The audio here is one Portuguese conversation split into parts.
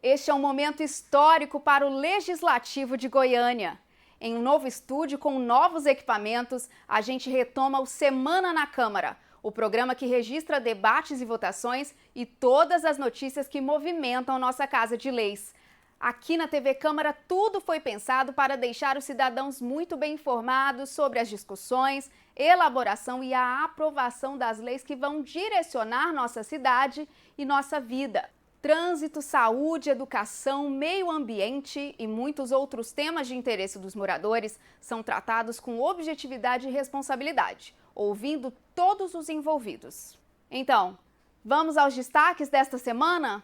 Este é um momento histórico para o Legislativo de Goiânia. Em um novo estúdio com novos equipamentos, a gente retoma o Semana na Câmara, o programa que registra debates e votações e todas as notícias que movimentam nossa Casa de Leis. Aqui na TV Câmara, tudo foi pensado para deixar os cidadãos muito bem informados sobre as discussões, elaboração e a aprovação das leis que vão direcionar nossa cidade e nossa vida. Trânsito, saúde, educação, meio ambiente e muitos outros temas de interesse dos moradores são tratados com objetividade e responsabilidade, ouvindo todos os envolvidos. Então, vamos aos destaques desta semana?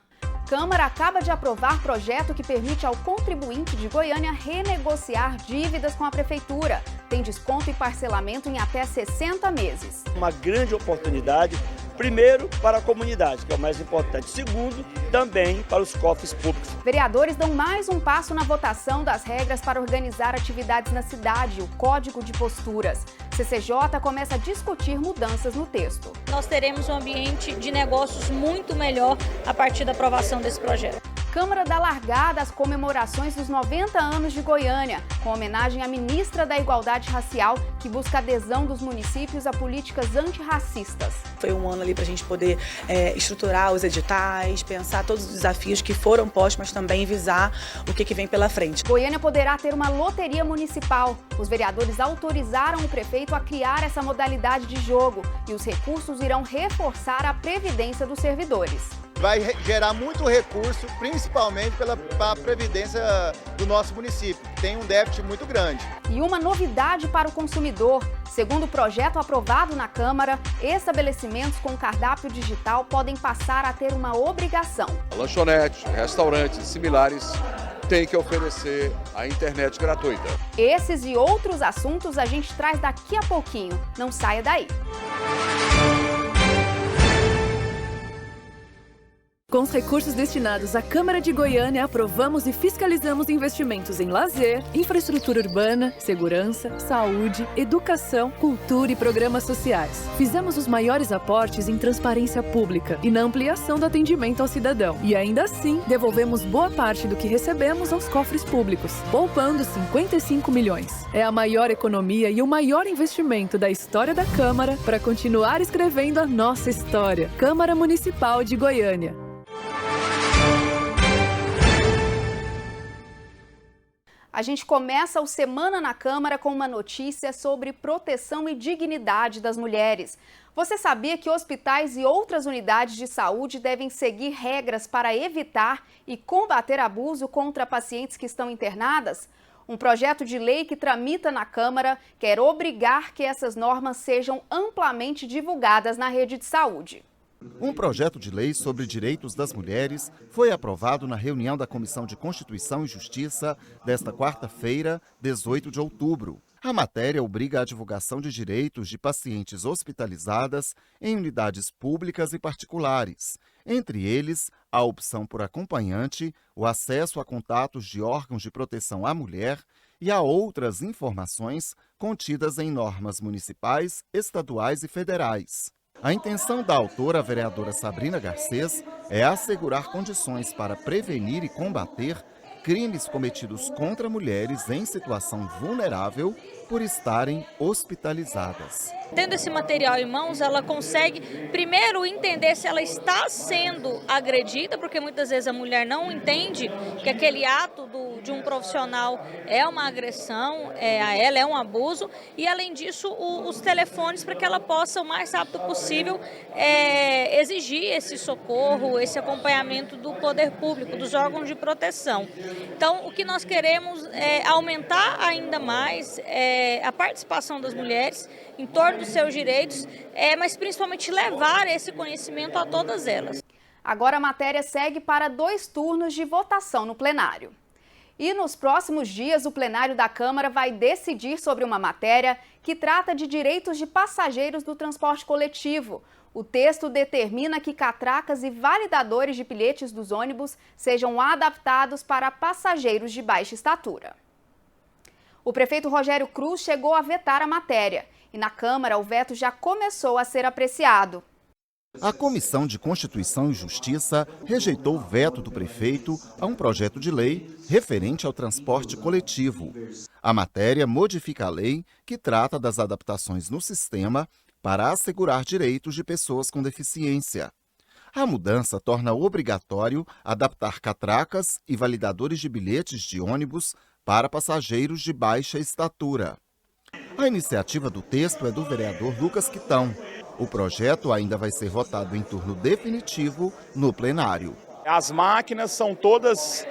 Câmara acaba de aprovar projeto que permite ao contribuinte de Goiânia renegociar dívidas com a Prefeitura. Tem desconto e parcelamento em até 60 meses. Uma grande oportunidade, primeiro, para a comunidade, que é o mais importante. Segundo, também para os cofres públicos. Vereadores dão mais um passo na votação das regras para organizar atividades na cidade, o Código de Posturas. CCJ começa a discutir mudanças no texto. Nós teremos um ambiente de negócios muito melhor a partir da aprovação desse projeto. Câmara dá largada às comemorações dos 90 anos de Goiânia, com homenagem à ministra da Igualdade Racial, que busca adesão dos municípios a políticas antirracistas. Foi um ano ali para a gente poder estruturar os editais, pensar todos os desafios que foram postos, mas também visar o que vem pela frente. Goiânia poderá ter uma loteria municipal. Os vereadores autorizaram o prefeito a criar essa modalidade de jogo e os recursos irão reforçar a previdência dos servidores. Vai gerar muito recurso, principalmente para a previdência do nosso município, que tem um déficit muito grande. E uma novidade para o consumidor. Segundo o projeto aprovado na Câmara, estabelecimentos com cardápio digital podem passar a ter uma obrigação. Lanchonetes, restaurantes similares têm que oferecer a internet gratuita. Esses e outros assuntos a gente traz daqui a pouquinho. Não saia daí. Com os recursos destinados à Câmara de Goiânia, aprovamos e fiscalizamos investimentos em lazer, infraestrutura urbana, segurança, saúde, educação, cultura e programas sociais. Fizemos os maiores aportes em transparência pública e na ampliação do atendimento ao cidadão. E ainda assim, devolvemos boa parte do que recebemos aos cofres públicos, poupando 55 milhões. É a maior economia e o maior investimento da história da Câmara para continuar escrevendo a nossa história. Câmara Municipal de Goiânia. A gente começa o Semana na Câmara com uma notícia sobre proteção e dignidade das mulheres. Você sabia que hospitais e outras unidades de saúde devem seguir regras para evitar e combater abuso contra pacientes que estão internadas? Um projeto de lei que tramita na Câmara quer obrigar que essas normas sejam amplamente divulgadas na rede de saúde. Um projeto de lei sobre direitos das mulheres foi aprovado na reunião da Comissão de Constituição e Justiça desta quarta-feira, 18 de outubro. A matéria obriga a divulgação de direitos de pacientes hospitalizadas em unidades públicas e particulares, entre eles a opção por acompanhante, o acesso a contatos de órgãos de proteção à mulher e a outras informações contidas em normas municipais, estaduais e federais. A intenção da autora, a vereadora Sabrina Garcês, é assegurar condições para prevenir e combater crimes cometidos contra mulheres em situação vulnerável por estarem hospitalizadas. Tendo esse material em mãos, ela consegue primeiro entender se ela está sendo agredida, porque muitas vezes a mulher não entende que aquele ato de um profissional é uma agressão a ela, é um abuso, e além disso os telefones para que ela possa o mais rápido possível exigir esse socorro, esse acompanhamento do poder público, dos órgãos de proteção. Então o que nós queremos é aumentar ainda mais a participação das mulheres em torno dos seus direitos, mas principalmente levar esse conhecimento a todas elas. Agora a matéria segue para 2 turnos de votação no plenário. E nos próximos dias, o plenário da Câmara vai decidir sobre uma matéria que trata de direitos de passageiros do transporte coletivo. O texto determina que catracas e validadores de bilhetes dos ônibus sejam adaptados para passageiros de baixa estatura. O prefeito Rogério Cruz chegou a vetar a matéria e na Câmara o veto já começou a ser apreciado. A Comissão de Constituição e Justiça rejeitou o veto do prefeito a um projeto de lei referente ao transporte coletivo. A matéria modifica a lei que trata das adaptações no sistema para assegurar direitos de pessoas com deficiência. A mudança torna obrigatório adaptar catracas e validadores de bilhetes de ônibus para passageiros de baixa estatura. A iniciativa do texto é do vereador Lucas Quitão. O projeto ainda vai ser votado em turno definitivo no plenário. As máquinas são todas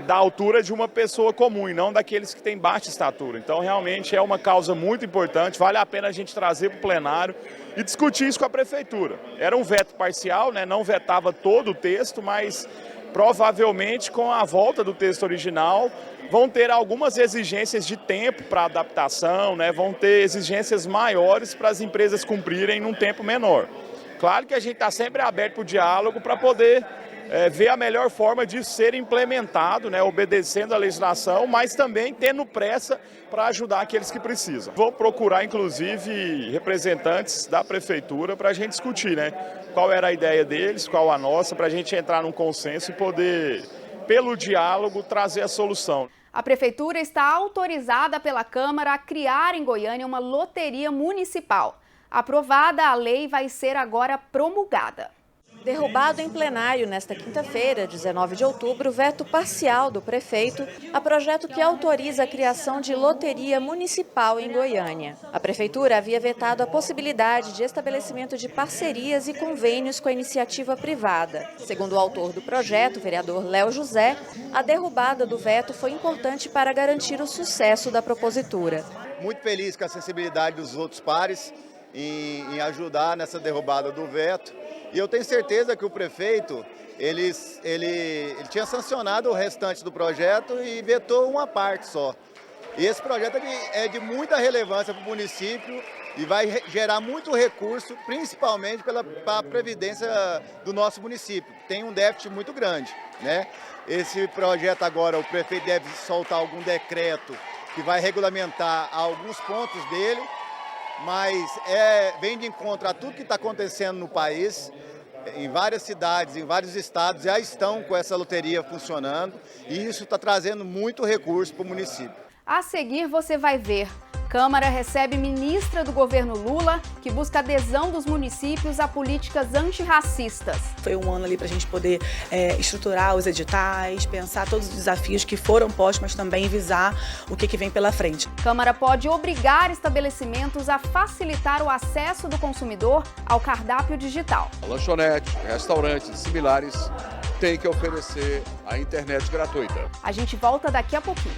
da altura de uma pessoa comum e não daqueles que têm baixa estatura. Então, realmente é uma causa muito importante, vale a pena a gente trazer para o plenário e discutir isso com a prefeitura. Era um veto parcial, né? Não vetava todo o texto, mas provavelmente com a volta do texto original vão ter algumas exigências de tempo para adaptação, né? Vão ter exigências maiores para as empresas cumprirem num tempo menor. Claro que a gente está sempre aberto para o diálogo para poder ver a melhor forma de ser implementado, né, obedecendo a legislação, mas também tendo pressa para ajudar aqueles que precisam. Vou procurar, inclusive, representantes da prefeitura para a gente discutir, né, qual era a ideia deles, qual a nossa, para a gente entrar num consenso e poder, pelo diálogo, trazer a solução. A prefeitura está autorizada pela Câmara a criar em Goiânia uma loteria municipal. Aprovada, a lei vai ser agora promulgada. Derrubado em plenário nesta quinta-feira, 19 de outubro, o veto parcial do prefeito a projeto que autoriza a criação de loteria municipal em Goiânia. A prefeitura havia vetado a possibilidade de estabelecimento de parcerias e convênios com a iniciativa privada. Segundo o autor do projeto, o vereador Léo José, a derrubada do veto foi importante para garantir o sucesso da propositura. Muito feliz com a sensibilidade dos outros pares em ajudar nessa derrubada do veto. E eu tenho certeza que o prefeito, ele tinha sancionado o restante do projeto e vetou uma parte só. E esse projeto é de muita relevância para o município e vai gerar muito recurso, principalmente para a previdência do nosso município. Tem um déficit muito grande, né? Esse projeto agora, o prefeito deve soltar algum decreto que vai regulamentar alguns pontos dele, mas vem de encontro a tudo que está acontecendo no país. Em várias cidades, em vários estados já estão com essa loteria funcionando e isso está trazendo muito recurso para o município. A seguir você vai ver. Câmara recebe ministra do governo Lula, que busca adesão dos municípios a políticas antirracistas. Foi um ano ali para a gente poder estruturar os editais, pensar todos os desafios que foram postos, mas também visar o que vem pela frente. Câmara pode obrigar estabelecimentos a facilitar o acesso do consumidor ao cardápio digital. Lanchonetes, restaurantes similares têm que oferecer a internet gratuita. A gente volta daqui a pouquinho.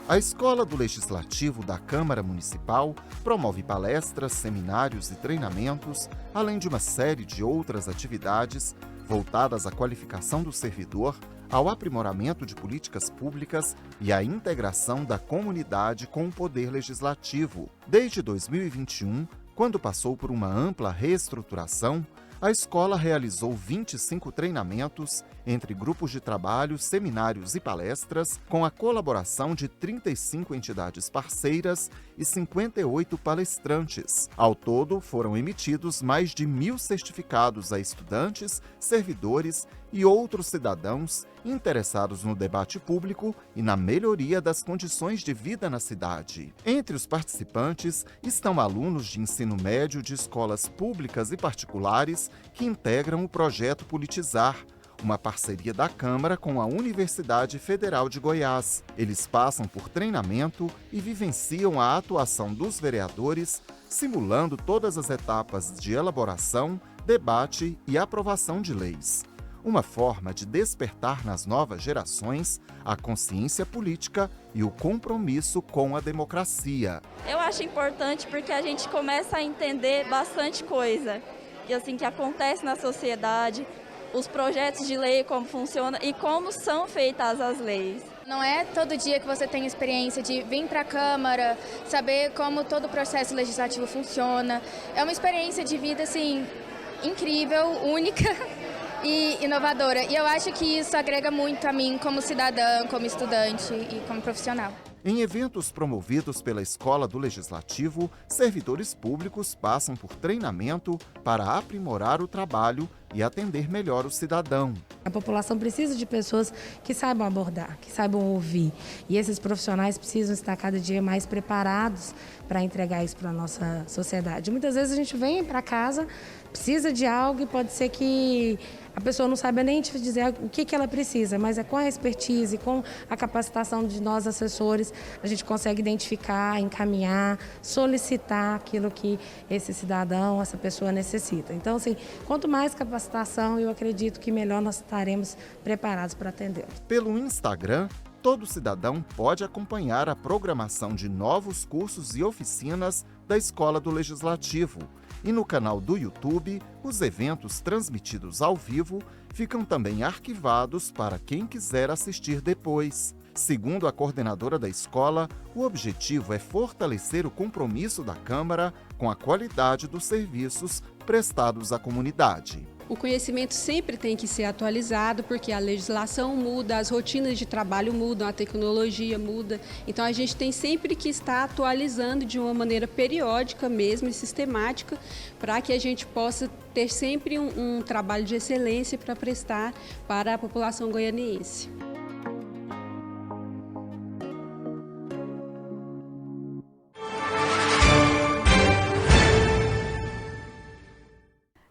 A Escola do Legislativo da Câmara Municipal promove palestras, seminários e treinamentos, além de uma série de outras atividades voltadas à qualificação do servidor, ao aprimoramento de políticas públicas e à integração da comunidade com o poder legislativo. Desde 2021, quando passou por uma ampla reestruturação, a escola realizou 25 treinamentos entre grupos de trabalho, seminários e palestras, com a colaboração de 35 entidades parceiras e 58 palestrantes. Ao todo, foram emitidos mais de 1.000 certificados a estudantes, servidores e outros cidadãos interessados no debate público e na melhoria das condições de vida na cidade. Entre os participantes estão alunos de ensino médio de escolas públicas e particulares que integram o projeto Politizar, uma parceria da Câmara com a Universidade Federal de Goiás. Eles passam por treinamento e vivenciam a atuação dos vereadores, simulando todas as etapas de elaboração, debate e aprovação de leis. Uma forma de despertar nas novas gerações a consciência política e o compromisso com a democracia. Eu acho importante porque a gente começa a entender bastante coisa que acontece na sociedade, os projetos de lei, como funciona e como são feitas as leis. Não é todo dia que você tem experiência de vir para a Câmara, saber como todo o processo legislativo funciona. É uma experiência de vida, assim, incrível, única. e inovadora. E eu acho que isso agrega muito a mim como cidadã, como estudante e como profissional. Em eventos promovidos pela Escola do Legislativo, servidores públicos passam por treinamento para aprimorar o trabalho e atender melhor o cidadão. A população precisa de pessoas que saibam abordar, que saibam ouvir. E esses profissionais precisam estar cada dia mais preparados para entregar isso para a nossa sociedade. Muitas vezes a gente vem para casa, precisa de algo e pode ser que a pessoa não saiba nem te dizer o que ela precisa, mas é com a expertise, com a capacitação de nós assessores, a gente consegue identificar, encaminhar, solicitar aquilo que esse cidadão, essa pessoa necessita. Então, assim, quanto mais capacitação, eu acredito que melhor nós estaremos preparados para atendê-lo. Pelo Instagram, todo cidadão pode acompanhar a programação de novos cursos e oficinas da Escola do Legislativo. E no canal do YouTube, os eventos transmitidos ao vivo ficam também arquivados para quem quiser assistir depois. Segundo a coordenadora da escola, o objetivo é fortalecer o compromisso da Câmara com a qualidade dos serviços prestados à comunidade. O conhecimento sempre tem que ser atualizado, porque a legislação muda, as rotinas de trabalho mudam, a tecnologia muda. Então, a gente tem sempre que estar atualizando de uma maneira periódica mesmo e sistemática, para que a gente possa ter sempre um trabalho de excelência para prestar para a população goianiense.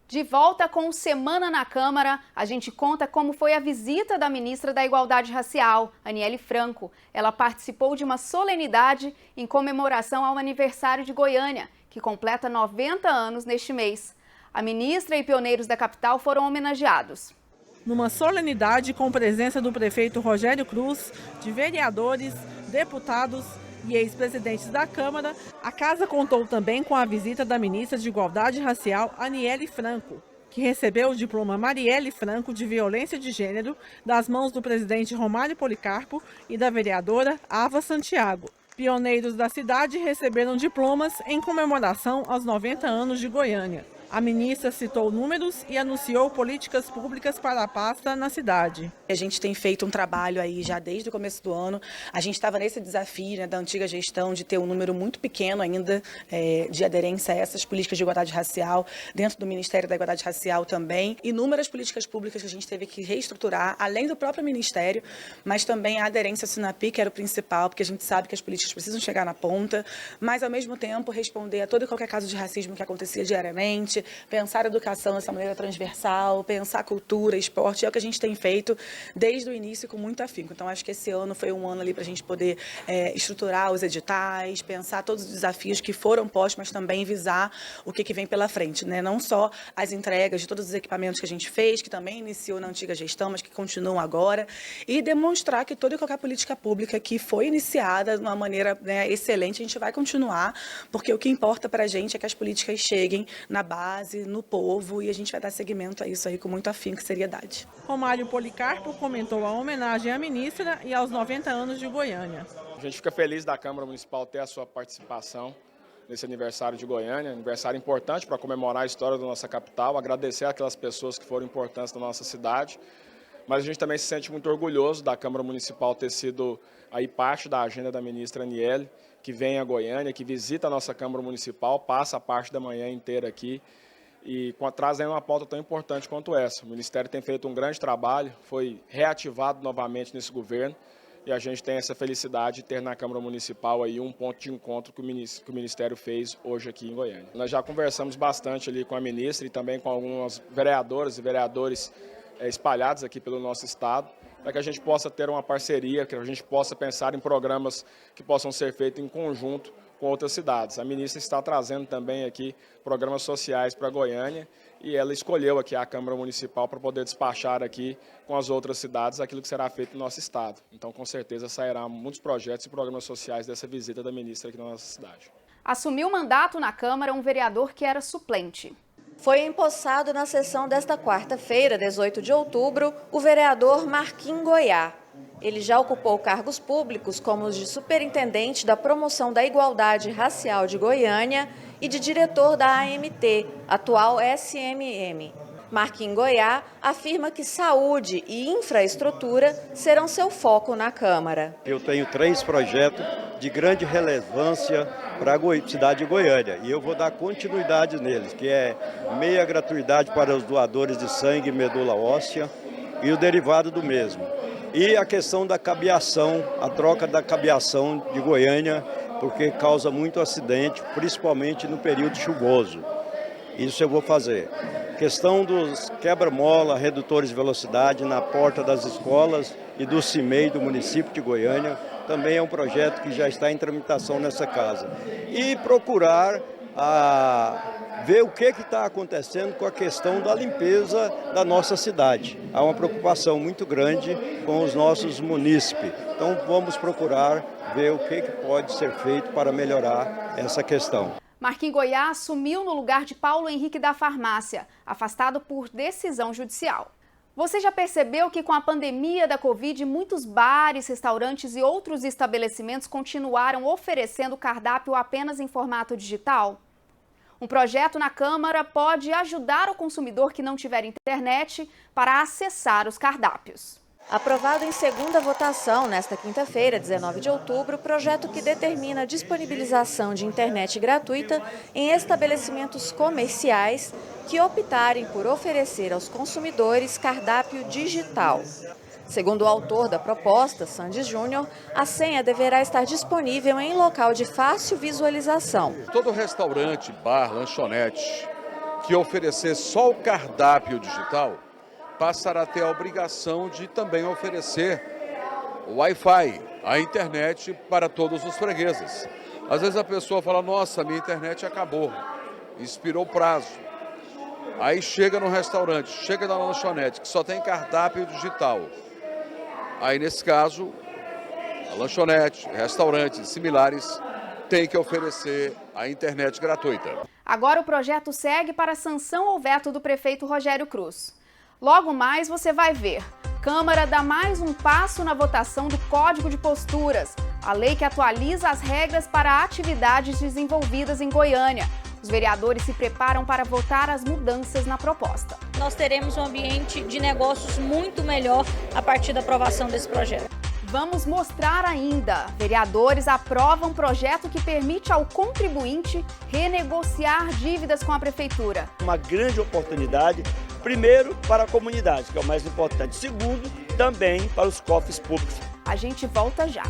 De volta com o Semana na Câmara, a gente conta como foi a visita da ministra da Igualdade Racial, Aniele Franco. Ela participou de uma solenidade em comemoração ao aniversário de Goiânia, que completa 90 anos neste mês. A ministra e pioneiros da capital foram homenageados. Numa solenidade com presença do prefeito Rogério Cruz, de vereadores, deputados e ex-presidentes da Câmara, a casa contou também com a visita da ministra de Igualdade Racial, Aniele Franco, que recebeu o diploma Marielle Franco de Violência de Gênero das mãos do presidente Romário Policarpo e da vereadora Ava Santiago. Pioneiros da cidade receberam diplomas em comemoração aos 90 anos de Goiânia. A ministra citou números e anunciou políticas públicas para a pasta na cidade. A gente tem feito um trabalho aí já desde o começo do ano. A gente estava nesse desafio, né, da antiga gestão de ter um número muito pequeno ainda de aderência a essas políticas de igualdade racial, dentro do Ministério da Igualdade Racial também. Inúmeras políticas públicas que a gente teve que reestruturar, além do próprio Ministério, mas também a aderência ao SINAPI, que era o principal, porque a gente sabe que as políticas precisam chegar na ponta, mas ao mesmo tempo responder a todo e qualquer caso de racismo que acontecia diariamente, pensar a educação dessa maneira transversal, pensar a cultura, esporte, é o que a gente tem feito desde o início com muito afinco. Então, acho que esse ano foi um ano ali para a gente poder estruturar os editais, pensar todos os desafios que foram postos, mas também visar o que vem pela frente, né? Não só as entregas de todos os equipamentos que a gente fez, que também iniciou na antiga gestão, mas que continuam agora, e demonstrar que toda e qualquer política pública que foi iniciada de uma maneira, né, excelente, a gente vai continuar, porque o que importa para a gente é que as políticas cheguem na base, no povo, e a gente vai dar seguimento a isso aí com muito afinco e seriedade. Romário Policarpo comentou a homenagem à ministra e aos 90 anos de Goiânia. A gente fica feliz da Câmara Municipal ter a sua participação nesse aniversário de Goiânia, aniversário importante para comemorar a história da nossa capital, agradecer aquelas pessoas que foram importantes na nossa cidade, mas a gente também se sente muito orgulhoso da Câmara Municipal ter sido aí parte da agenda da ministra Aniele, que vem a Goiânia, que visita a nossa Câmara Municipal, passa a parte da manhã inteira aqui e trazendo uma pauta tão importante quanto essa. O Ministério tem feito um grande trabalho, foi reativado novamente nesse governo e a gente tem essa felicidade de ter na Câmara Municipal aí um ponto de encontro que o Ministério fez hoje aqui em Goiânia. Nós já conversamos bastante ali com a ministra e também com algumas vereadoras e vereadores espalhados aqui pelo nosso estado, para que a gente possa ter uma parceria, que a gente possa pensar em programas que possam ser feitos em conjunto com outras cidades. A ministra está trazendo também aqui programas sociais para Goiânia e ela escolheu aqui a Câmara Municipal para poder despachar aqui com as outras cidades aquilo que será feito no nosso estado. Então, com certeza, sairá muitos projetos e programas sociais dessa visita da ministra aqui na nossa cidade. Assumiu o mandato na Câmara um vereador que era suplente. Foi empossado na sessão desta quarta-feira, 18 de outubro, o vereador Marquim Goiá. Ele já ocupou cargos públicos como os de superintendente da promoção da igualdade racial de Goiânia e de diretor da AMT, atual SMM. Marquinhos Goiá afirma que saúde e infraestrutura serão seu foco na Câmara. Eu tenho 3 projetos de grande relevância para a cidade de Goiânia e eu vou dar continuidade neles, que é meia gratuidade para os doadores de sangue e medula óssea e o derivado do mesmo. E a questão da cabeação, a troca da cabeação de Goiânia, porque causa muito acidente, principalmente no período chuvoso. Isso eu vou fazer. Questão dos quebra-mola, redutores de velocidade na porta das escolas e do CIMEI do município de Goiânia, também é um projeto que já está em tramitação nessa casa. E procurar ver o que está acontecendo com a questão da limpeza da nossa cidade. Há uma preocupação muito grande com os nossos munícipes. Então vamos procurar ver o que pode ser feito para melhorar essa questão. Marquinhos Goiá assumiu no lugar de Paulo Henrique da Farmácia, afastado por decisão judicial. Você já percebeu que com a pandemia da Covid, muitos bares, restaurantes e outros estabelecimentos continuaram oferecendo cardápio apenas em formato digital? Um projeto na Câmara pode ajudar o consumidor que não tiver internet para acessar os cardápios. Aprovado em segunda votação nesta quinta-feira, 19 de outubro, o projeto que determina a disponibilização de internet gratuita em estabelecimentos comerciais que optarem por oferecer aos consumidores cardápio digital. Segundo o autor da proposta, Sandy Júnior, a senha deverá estar disponível em local de fácil visualização. Todo restaurante, bar, lanchonete que oferecer só o cardápio digital passará a ter a obrigação de também oferecer o Wi-Fi, a internet para todos os fregueses. Às vezes a pessoa fala, nossa, minha internet acabou, expirou o prazo. Aí chega no restaurante, chega na lanchonete, que só tem cardápio digital. Aí nesse caso, a lanchonete, restaurantes similares têm que oferecer a internet gratuita. Agora o projeto segue para sanção ou veto do prefeito Rogério Cruz. Logo mais você vai ver. Câmara dá mais um passo na votação do Código de Posturas, a lei que atualiza as regras para atividades desenvolvidas em Goiânia. Os vereadores se preparam para votar as mudanças na proposta. Nós teremos um ambiente de negócios muito melhor a partir da aprovação desse projeto. Vamos mostrar ainda. Vereadores aprovam um projeto que permite ao contribuinte renegociar dívidas com a prefeitura. Uma grande oportunidade, primeiro, para a comunidade, que é o mais importante. Segundo, também para os cofres públicos. A gente volta já.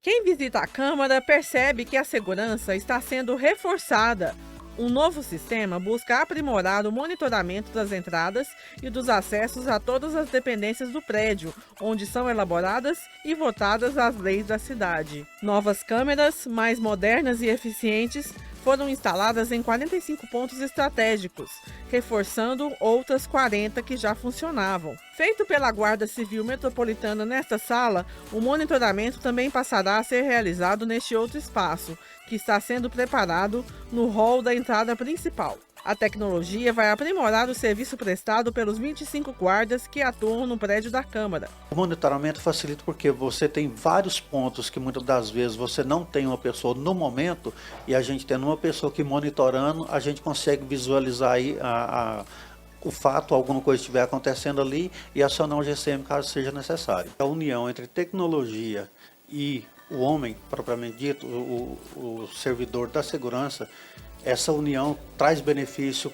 Quem visita a Câmara percebe que a segurança está sendo reforçada. Um novo sistema busca aprimorar o monitoramento das entradas e dos acessos a todas as dependências do prédio, onde são elaboradas e votadas as leis da cidade. Novas câmeras, mais modernas e eficientes, foram instaladas em 45 pontos estratégicos, reforçando outras 40 que já funcionavam. Feito pela Guarda Civil Metropolitana nesta sala, o monitoramento também passará a ser realizado neste outro espaço, que está sendo preparado no hall da entrada principal. A tecnologia vai aprimorar o serviço prestado pelos 25 guardas que atuam no prédio da Câmara. O monitoramento facilita porque você tem vários pontos que muitas das vezes você não tem uma pessoa no momento, e a gente tendo uma pessoa que monitorando, a gente consegue visualizar aí o fato, alguma coisa estiver acontecendo ali e acionar o GCM caso seja necessário. A união entre tecnologia e o homem, propriamente dito, o servidor da segurança, essa união traz benefício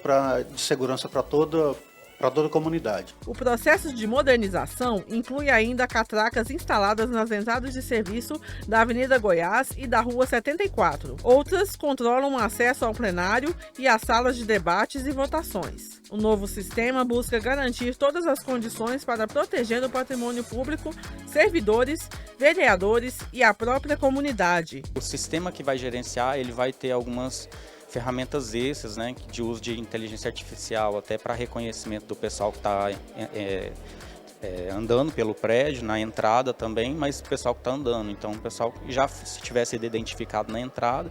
de segurança para toda a comunidade. O processo de modernização inclui ainda catracas instaladas nas entradas de serviço da Avenida Goiás e da Rua 74. Outras controlam o acesso ao plenário e às salas de debates e votações. O novo sistema busca garantir todas as condições para proteger o patrimônio público, servidores, vereadores e a própria comunidade. O sistema que vai gerenciar, ele vai ter algumas ferramentas extras, né, de uso de inteligência artificial, até para reconhecimento do pessoal que está andando pelo prédio, na entrada também, mas o pessoal que está andando. Então, o pessoal que já se tivesse sido identificado na entrada,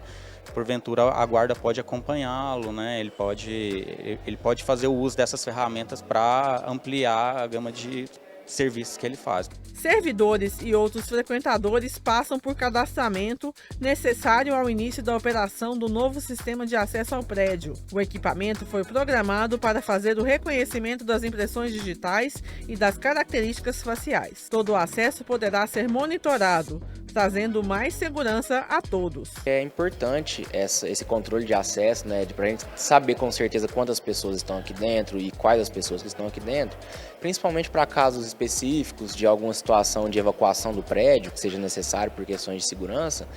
porventura a guarda pode acompanhá-lo, né, ele pode fazer o uso dessas ferramentas para ampliar a gama de serviços que ele faz. Servidores e outros frequentadores passam por cadastramento necessário ao início da operação do novo sistema de acesso ao prédio. O equipamento foi programado para fazer o reconhecimento das impressões digitais e das características faciais. Todo o acesso poderá ser monitorado, trazendo mais segurança a todos. É importante esse controle de acesso, né, para a gente saber com certeza quantas pessoas estão aqui dentro e quais as pessoas que estão aqui dentro, principalmente para casos específicos de alguma situação de evacuação do prédio, que seja necessário por questões de segurança,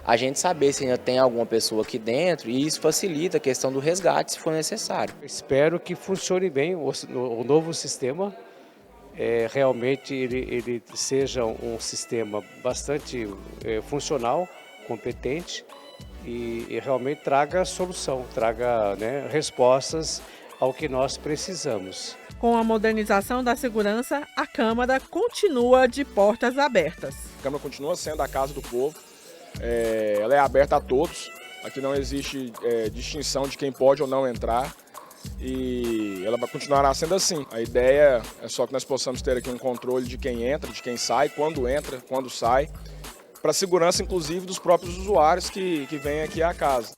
a gente saber se ainda tem alguma pessoa aqui dentro, e isso facilita a questão do resgate se for necessário. Espero que funcione bem o novo sistema. Realmente ele seja um sistema bastante funcional, competente e realmente traga solução, traga, né, respostas ao que nós precisamos. Com a modernização da segurança, a Câmara continua de portas abertas. A Câmara continua sendo a casa do povo, ela é aberta a todos, aqui não existe distinção de quem pode ou não entrar. E ela continuará sendo assim. A ideia é só que nós possamos ter aqui um controle de quem entra, de quem sai, quando sai, para a segurança, inclusive, dos próprios usuários que vêm aqui à casa.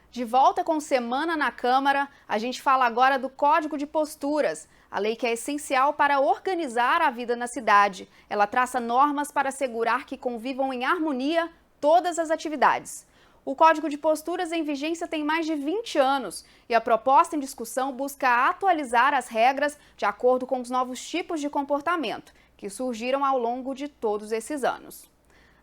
De volta com Semana na Câmara, a gente fala agora do Código de Posturas, a lei que é essencial para organizar a vida na cidade. Ela traça normas para assegurar que convivam em harmonia todas as atividades. O Código de Posturas em vigência tem mais de 20 anos e a proposta em discussão busca atualizar as regras de acordo com os novos tipos de comportamento que surgiram ao longo de todos esses anos.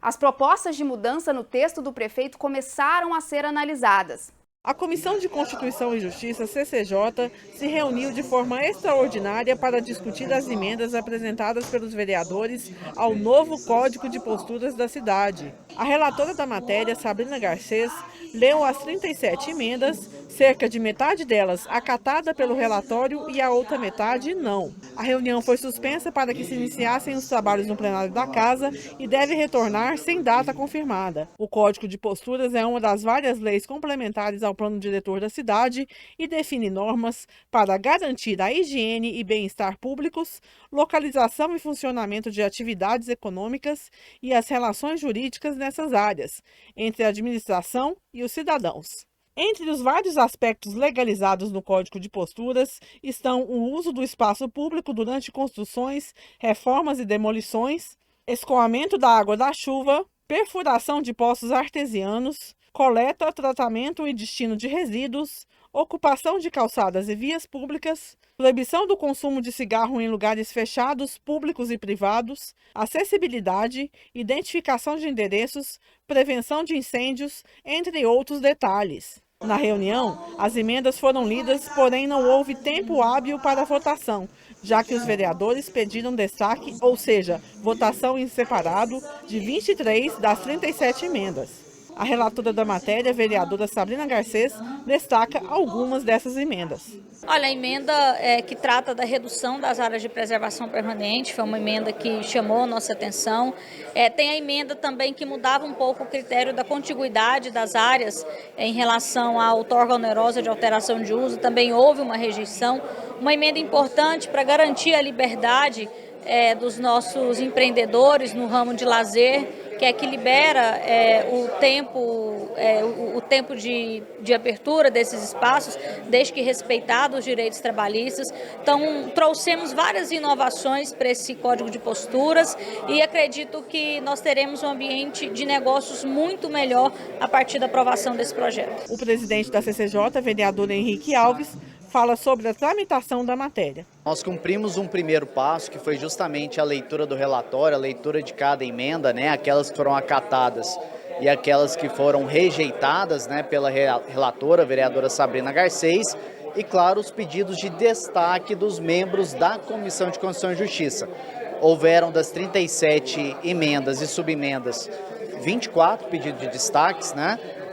As propostas de mudança no texto do prefeito começaram a ser analisadas. A Comissão de Constituição e Justiça, CCJ, se reuniu de forma extraordinária para discutir as emendas apresentadas pelos vereadores ao novo Código de Posturas da cidade. A relatora da matéria, Sabrina Garcês, leu as 37 emendas, cerca de metade delas acatada pelo relatório e a outra metade não. A reunião foi suspensa para que se iniciassem os trabalhos no plenário da Casa e deve retornar sem data confirmada. O Código de Posturas é uma das várias leis complementares ao plano diretor da cidade e define normas para garantir a higiene e bem-estar públicos, localização e funcionamento de atividades econômicas e as relações jurídicas nessas áreas, entre a administração e os cidadãos. Entre os vários aspectos legalizados no Código de Posturas estão o uso do espaço público durante construções, reformas e demolições, escoamento da água da chuva, perfuração de poços artesianos, coleta, tratamento e destino de resíduos, ocupação de calçadas e vias públicas, proibição do consumo de cigarro em lugares fechados, públicos e privados, acessibilidade, identificação de endereços, prevenção de incêndios, entre outros detalhes. Na reunião, as emendas foram lidas, porém não houve tempo hábil para a votação, já que os vereadores pediram destaque, ou seja, votação em separado, de 23 das 37 emendas. A relatora da matéria, vereadora Sabrina Garcês, destaca algumas dessas emendas. Olha, a emenda que trata da redução das áreas de preservação permanente foi uma emenda que chamou a nossa atenção. Tem a emenda também que mudava um pouco o critério da contiguidade das áreas em relação à outorga onerosa de alteração de uso. Também houve uma rejeição. Uma emenda importante para garantir a liberdade dos nossos empreendedores no ramo de lazer, que é que libera o tempo de abertura desses espaços, desde que respeitados os direitos trabalhistas. Então, trouxemos várias inovações para esse Código de Posturas e acredito que nós teremos um ambiente de negócios muito melhor a partir da aprovação desse projeto. O presidente da CCJ, vereador Henrique Alves, fala sobre a tramitação da matéria. Nós cumprimos um primeiro passo, que foi justamente a leitura do relatório, a leitura de cada emenda, aquelas que foram acatadas e aquelas que foram rejeitadas, pela relatora, a vereadora Sabrina Garcês, e, claro, os pedidos de destaque dos membros da Comissão de Constituição e Justiça. Houveram das 37 emendas e subemendas 24 pedidos de destaques,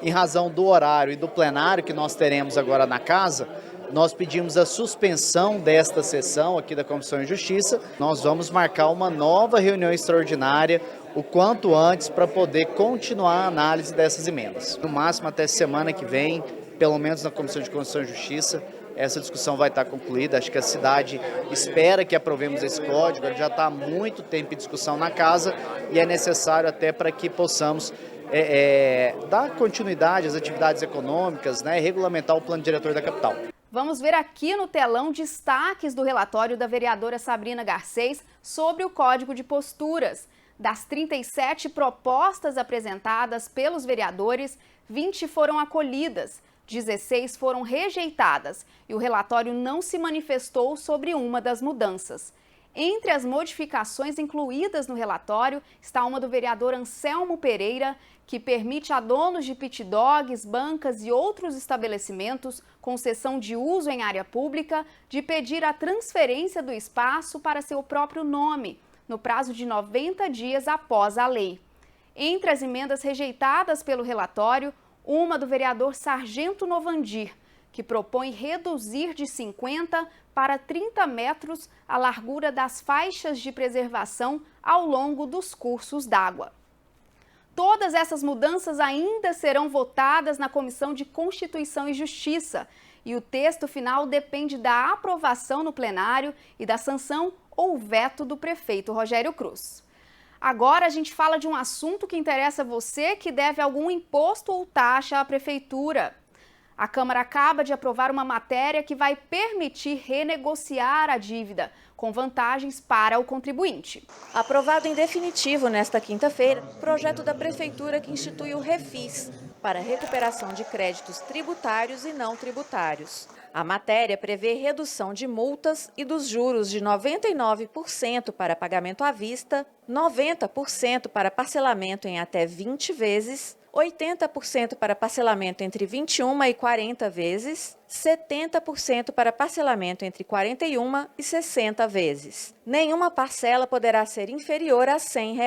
em razão do horário e do plenário que nós teremos agora na casa. nós pedimos a suspensão desta sessão aqui da Comissão de Justiça. Nós vamos marcar uma nova reunião extraordinária o quanto antes para poder continuar a análise dessas emendas. No máximo até semana que vem, pelo menos na Comissão de Constituição e Justiça, essa discussão vai estar concluída. Acho que a cidade espera que aprovemos esse código, ele já está há muito tempo em discussão na casa e é necessário até para que possamos dar continuidade às atividades econômicas, né, e regulamentar o plano diretor da capital. Vamos ver aqui no telão destaques do relatório da vereadora Sabrina Garcês sobre o Código de Posturas. Das 37 propostas apresentadas pelos vereadores, 20 foram acolhidas, 16 foram rejeitadas e o relatório não se manifestou sobre uma das mudanças. Entre as modificações incluídas no relatório está uma do vereador Anselmo Pereira, que permite a donos de pit dogs, bancas e outros estabelecimentos com cessão de uso em área pública de pedir a transferência do espaço para seu próprio nome, no prazo de 90 dias após a lei. Entre as emendas rejeitadas pelo relatório, uma do vereador Sargento Novandir, que propõe reduzir de 50 para 30 metros a largura das faixas de preservação ao longo dos cursos d'água. Todas essas mudanças ainda serão votadas na Comissão de Constituição e Justiça e o texto final depende da aprovação no plenário e da sanção ou veto do prefeito Rogério Cruz. Agora a gente fala de um assunto que interessa a você que deve algum imposto ou taxa à prefeitura. A Câmara acaba de aprovar uma matéria que vai permitir renegociar a dívida, com vantagens para o contribuinte. Aprovado em definitivo nesta quinta-feira, o projeto da Prefeitura que institui o Refis, para recuperação de créditos tributários e não tributários. A matéria prevê redução de multas e dos juros de 99% para pagamento à vista, 90% para parcelamento em até 20 vezes, 80% para parcelamento entre 21 e 40 vezes, 70% para parcelamento entre 41 e 60 vezes. Nenhuma parcela poderá ser inferior a R$ 100.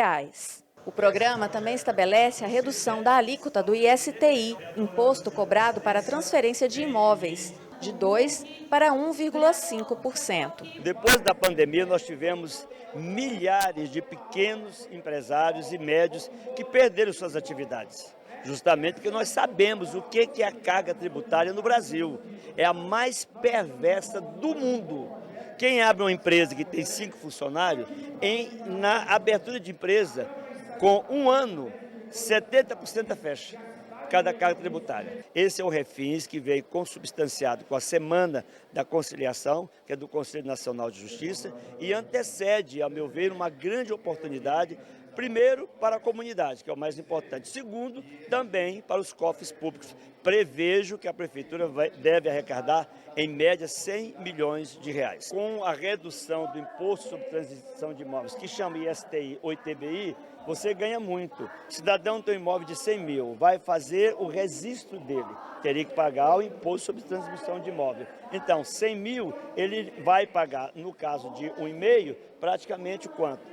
O programa também estabelece a redução da alíquota do ISTI, imposto cobrado para transferência de imóveis, de 2% para 1,5%. Depois da pandemia, nós tivemos milhares de pequenos empresários e médios que perderam suas atividades. Justamente porque nós sabemos o que é a carga tributária no Brasil. É a mais perversa do mundo. Quem abre uma empresa que tem 5 funcionários, na abertura de empresa, com um ano, 70% fecha cada carga tributária. Esse é o Refis que veio consubstanciado com a Semana da Conciliação, que é do Conselho Nacional de Justiça, e antecede, a meu ver, uma grande oportunidade, primeiro, para a comunidade, que é o mais importante. Segundo, também para os cofres públicos. Prevejo que a Prefeitura deve arrecadar, em média, R$100 milhões. Com a redução do Imposto sobre Transição de Imóveis, que chama ISTI ou ITBI, você ganha muito. O cidadão tem um imóvel de 100 mil, vai fazer o registro dele. Teria que pagar o Imposto sobre Transmissão de Imóvel. Então, 100 mil, ele vai pagar, no caso de 1,5, praticamente quanto?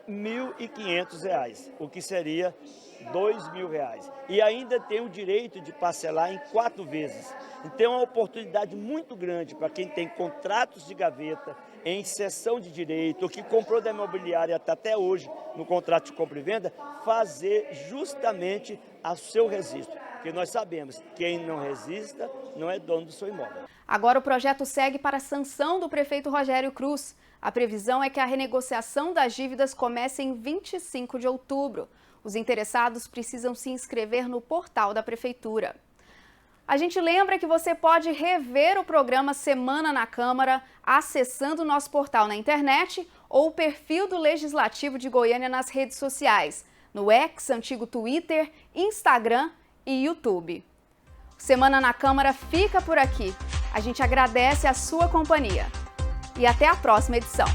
R$ 1.500, o que seria R$ 2.000. E ainda tem o direito de parcelar em 4 vezes. Então é uma oportunidade muito grande para quem tem contratos de gaveta, em cessão de direito, ou que comprou da imobiliária até hoje no contrato de compra e venda, fazer justamente o seu registro. Porque nós sabemos, quem não resista não é dono do seu imóvel. Agora o projeto segue para a sanção do prefeito Rogério Cruz. A previsão é que a renegociação das dívidas comece em 25 de outubro. Os interessados precisam se inscrever no portal da Prefeitura. A gente lembra que você pode rever o programa Semana na Câmara acessando o nosso portal na internet ou o perfil do Legislativo de Goiânia nas redes sociais, no X, antigo Twitter, Instagram e YouTube. O Semana na Câmara fica por aqui. A gente agradece a sua companhia. E até a próxima edição.